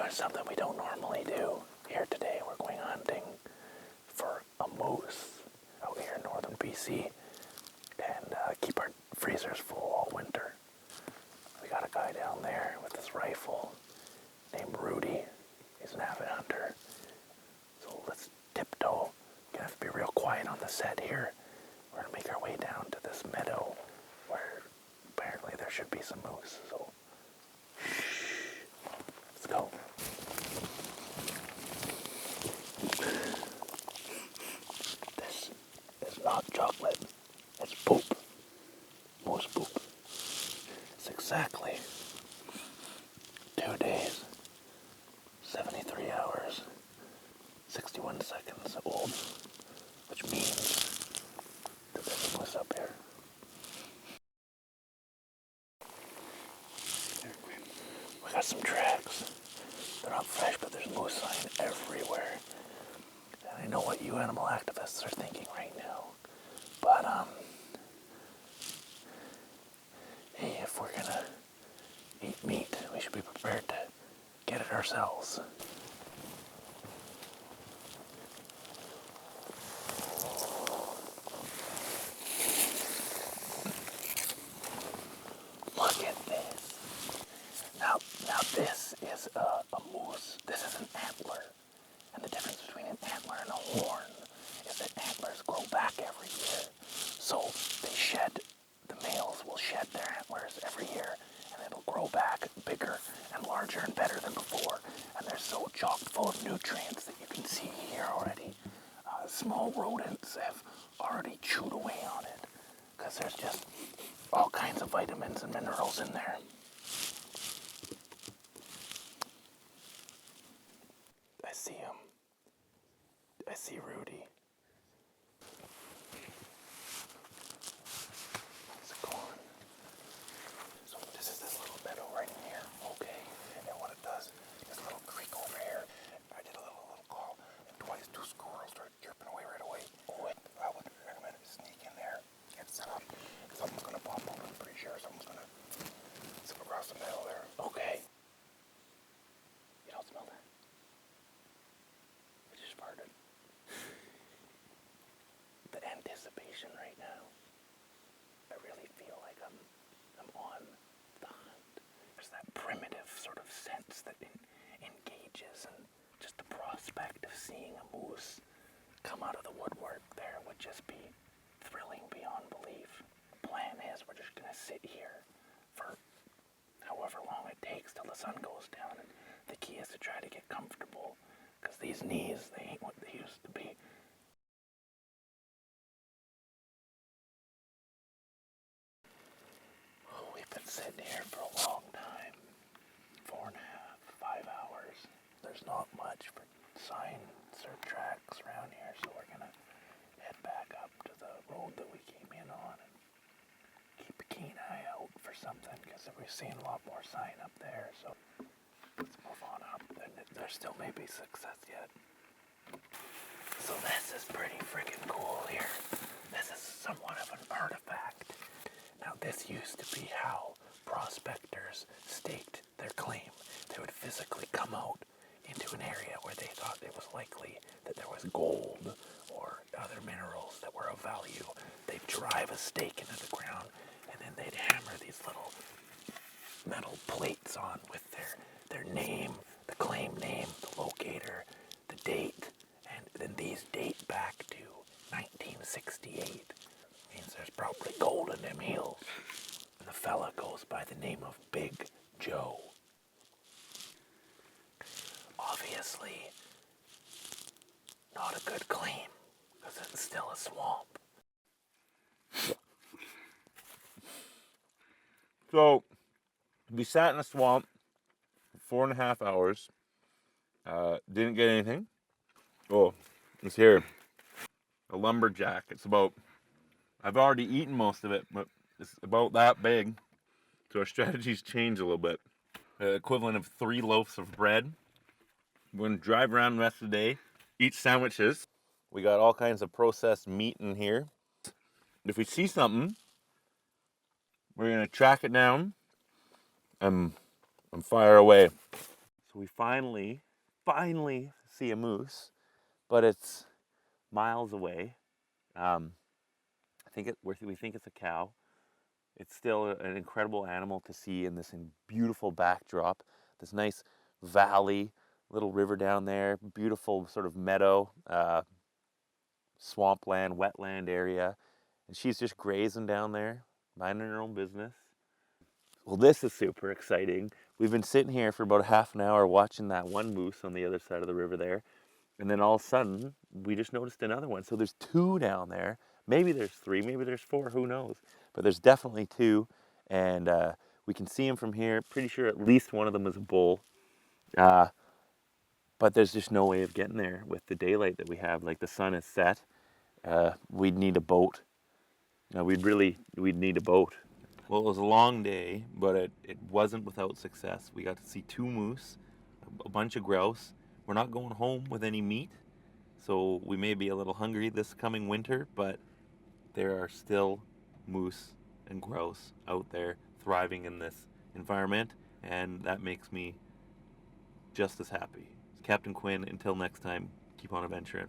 doing something we don't normally do here today. We're going hunting for a moose out here in northern BC and keep our freezers full all winter. We got a guy down there with his rifle named Rudy. He's an avid hunter. So let's tiptoe. Gonna have to be real quiet on the set here. We're gonna make our way down to this meadow where apparently there should be some moose. So let's go. This is not chocolate. It's poop. Moose poop. It's exactly 2 days, 73 hours, 61 seconds old, which means that there's a moose up here. We got some tracks. They're not fresh, but there's moose sign everywhere. And I know what you animal activists are thinking right now. But, hey, if we're gonna eat meat, we should be prepared to get it ourselves. Look at this. Now this is a moose. This is an antler. And the difference between an antler and a horn is that antlers grow back every year. So the males will shed their antlers every year, and it'll grow back bigger and larger and better than before. And they're so chock full of nutrients that you can see here already. Small rodents have already chewed away on it because there's just all kinds of vitamins and minerals in there. I see him. I see Rudy. How's it going? So this is this little meadow right in here, okay? And what it does, this little creek over here, I did a little call, and twice 2 squirrels started chirping away right away. Oh, I would recommend to sneak in there, get set up. Something's gonna pop up, I'm pretty sure something's gonna slip across the middle there. Okay. You don't smell that? I just farted. The anticipation right now. I really feel like I'm on the hunt. There's that primitive sort of sense that engages, and just the prospect of seeing a moose come out of the woodwork there would just be thrilling beyond belief. The plan is we're just gonna sit here for however long it takes till the sun goes down, and the key is to try to get comfortable, because these knees, they ain't what they used to be. Oh, we've been sitting here for a long time. 4.5, 5 hours. There's not much for signs or tracks around here, so we're gonna head back up to the road that we came in on and keep a keen eye out for something, because we've seen a lot more sign up there, so let's move on up. And there still may be success yet. So this is pretty freaking cool here. This is somewhat of an artifact. Now this used to be how prospectors staked their claim. They would physically come out into an area where they thought it was likely that there was gold or other minerals that were of value. They'd drive a stake into the ground, and then they'd hammer these little metal plates on with their name, the claim name, the locator, the date, and then these date back to 1968. Means there's probably gold in them hills. And the fella goes by the name of Big Joe. Obviously, not a good claim, because it's still a swamp. So, we sat in a swamp for 4.5 hours. Didn't get anything. Oh, it's here. A lumberjack. I've already eaten most of it, but it's about that big. So our strategies change a little bit. The equivalent of 3 loaves of bread. We're going to drive around the rest of the day, eat sandwiches. We got all kinds of processed meat in here. If we see something, we're going to track it down and fire away. So So we finally see a moose, but it's miles away. We think it's a cow. It's still an incredible animal to see in this beautiful backdrop. This nice valley, little river down there, beautiful sort of meadow, swampland, wetland area. And she's just grazing down there, minding her own business. Well, this is super exciting. We've been sitting here for about half an hour watching that one moose on the other side of the river there. And then all of a sudden, we just noticed another one. So there's two down there. Maybe there's three, maybe there's four, who knows? But there's definitely two. And we can see them from here. Pretty sure at least one of them is a bull. But there's just no way of getting there with the daylight that we have. Like, the sun is set. We'd need a boat. We'd need a boat. Well, it was a long day, but it wasn't without success. We got to see two moose, a bunch of grouse. We're not going home with any meat, so we may be a little hungry this coming winter, but there are still moose and grouse out there thriving in this environment, and that makes me just as happy. Captain Quinn, until next time, keep on adventuring.